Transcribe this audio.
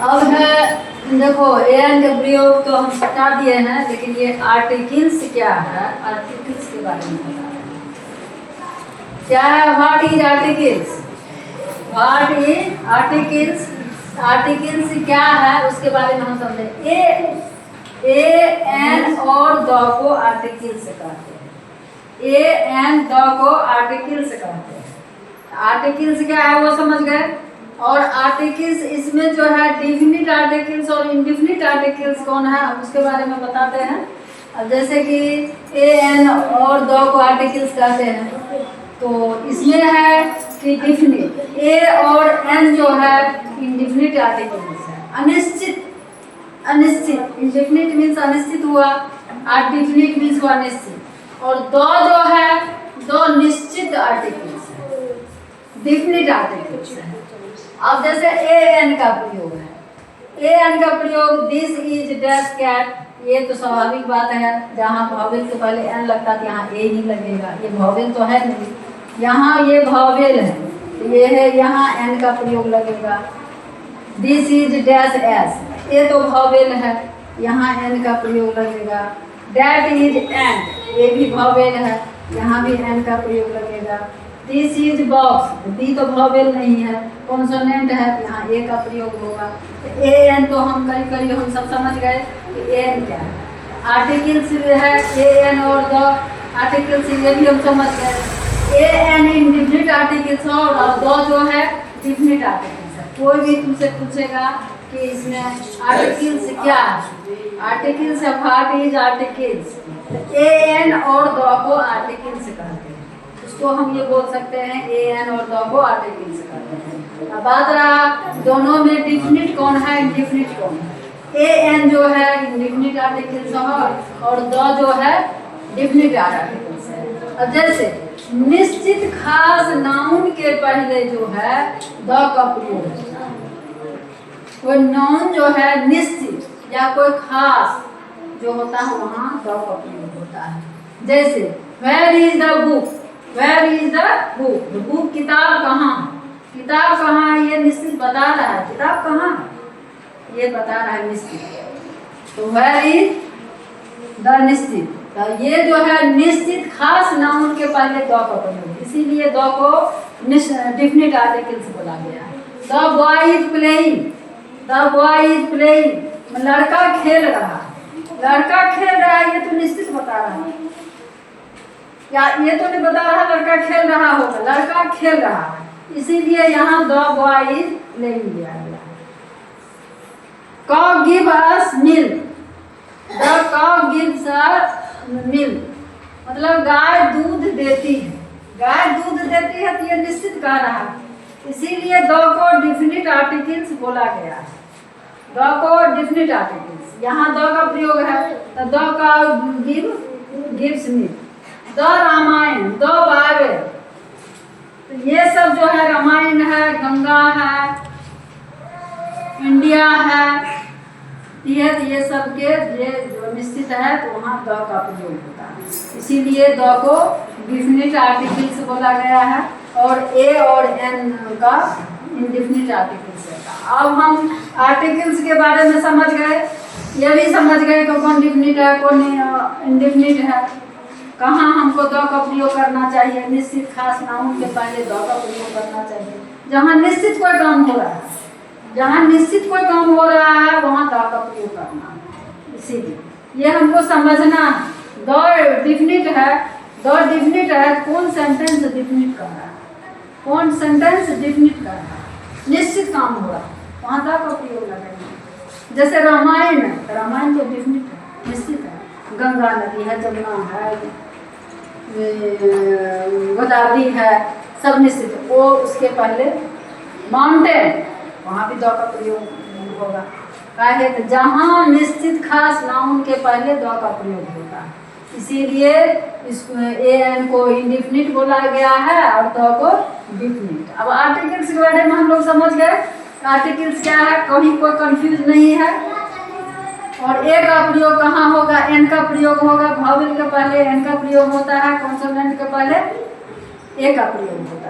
अब है, देखो एन का प्रयोग तो हम बता दिए हैं, लेकिन ये आर्टिकल्स क्या है, आर्टिकल्स के बारे में बता रहे हैं। क्या है, what is articles, what is articles, articles क्या है उसके बारे में हम समझे। ए एन और द को आर्टिकल्स कहते हैं, ए एन द को आर्टिकल्स कहते हैं। आर्टिकल्स क्या है वो समझ गए। और आर्टिकल्स इसमें जो है डिफिनिट आर्टिकल्स और इनडिफिनिट आर्टिकल्स कौन है उसके बारे में बताते हैं। अब जैसे कि ए एन और द को आर्टिकल्स कहते हैं, तो इसमें है कि डिफिनिट, ए और एन जो है इनडिफिनिट आर्टिकल्स है, अनिश्चित, अनिश्चित, इनडिफिनिट मीन्स अनिश्चित हुआ, डिफिनिट मीन्स हुआ निश्चित। और द जो है दो निश्चित आर्टिकल्स है, डिफिनिट आर्टिकल्स है। अब जैसे ए एन का प्रयोग है, ए एन का प्रयोग दिस इज डैश कैट, ये तो स्वाभाविक बात है, जहाँ भावेल के पहले एन लगता है यहाँ ए ही लगेगा, ये भावेल तो है नहीं, यहाँ ये भावेल है, ये है यहाँ एन का प्रयोग लगेगा। दिस इज डैश एस, ये तो भावेल है, यहाँ एन का प्रयोग लगेगा। डैट इज एन, ये भी भावेल है, यहाँ भी एन का प्रयोग लगेगा। दिस इज बॉक्स, दी तो भावेल नहीं है, कॉन्सोनेंट है, यहाँ ए का प्रयोग होगा। ए एन तो हम करीब हम सब समझ गए कि ए एन क्या है। आर्टिकल्स है ए एन और द आर्टिकल्स, ये भी हम समझ गए। ए एन इनडिफिनिट आर्टिकल्स और द जो है डिफिनिट आर्टिकल्स है। कोई भी तुमसे पूछेगा कि इसमें आर्टिकल्स क्या है, आर्टिकल्स है, what is articles, a an और द को आर्टिकल्स कहते हैं। उसको हम ये बोल सकते हैं ए एन और द को आर्टिकल्स कहते हैं। अब बात रहा दोनों में डिफिनिट कौन है, इनडिफिनिट कौन है। ए एन जो है इनडिफिनिट आर्टिकल्स है और द जो है डिफिनिट आर्टिकल्स है। अब जैसे निश्चित खास नाउन के पहले जो है द का प्रयोग होता है। कोई नाउन जो है निश्चित या कोई खास जो होता है वहाँ द का प्रयोग होता है। जैसे where is the book, where is the book, book किताब कहाँ, किताब कहाँ है, ये निश्चित बता रहा है, किताब कहाँ है ये बता रहा है निश्चित। तो वेयर इज द निश्चित, तो ये जो है निश्चित खास नाउन के पहले द का प्रयोग, इसीलिए द को डिफिनिट आर्टिकल्स बोला गया है। The boy is playing, the boy is playing, लड़का खेल रहा है, लड़का खेल रहा है, ये तो निश्चित बता रहा है, या ये तो नहीं बता रहा लड़का खेल रहा होगा, लड़का खेल रहा है, इसीलिए यहाँ द बॉय इज प्लेइंग दिया गया है। कॉ गिव अस मिल्क, द कॉ गिव्स अस मिल्क, मतलब गाय दूध देती है, गाय दूध देती है तो ये निश्चित कह रहा है, इसीलिए द को डिफिनिट आर्टिकल्स बोला गया है। द को डिफिनिट आर्टिकल्स, यहाँ द का प्रयोग है तो द का give, gives milk. The Ramayana, the Bible, तो ये सब जो है रामायण है, गंगा है, इंडिया है, ये सब के ये जो निश्चित है तो वहाँ द का प्रयोग होता है, इसीलिए द को डिफिनिट आर्टिकल्स बोला गया है और ए और एन का इनडिफिनिट आर्टिकल्स है। अब हम आर्टिकल्स के बारे में समझ गए, ये भी समझ गए कि कौन डिफिनिट है कौन इनडिफिनिट है, कहाँ हमको द का प्रयोग करना चाहिए, निश्चित खास नाउन के पहले द का प्रयोग करना चाहिए। जहाँ निश्चित कोई काम हो रहा है, जहाँ निश्चित कोई काम हो रहा है वहाँ द का प्रयोग करना है, इसीलिए ये हमको समझना है। द डिफिनिट है, द डिफिनिट है, कौन सेंटेंस डिफिनिट कर रहा है, कौन सेंटेंस डिफिनिट कर रहा है, निश्चित काम हो रहा है वहाँ द का प्रयोग लगेगा। जैसे रामायण है, रामायण तो डिफिनिट है, निश्चित है, गंगा नदी है, जमुना है, गोदावरी है, सब निश्चित, वो उसके पहले माउंटेन, वहाँ भी द का प्रयोग होगा। काहे तो जहाँ निश्चित खास नाउन के पहले द का प्रयोग होता है, इसीलिए इसको ए एन को इनडिफिनिट बोला गया है और द को डिफिनिट। अब आर्टिकल्स के बारे में हम लोग समझ गए, आर्टिकल्स क्या है, कहीं कोई कंफ्यूज नहीं है। और ए का प्रयोग कहाँ होगा, एन का प्रयोग होगा, भावेल के पहले एन का प्रयोग होता है, कॉन्सोनेंट के पहले ए का प्रयोग होगा।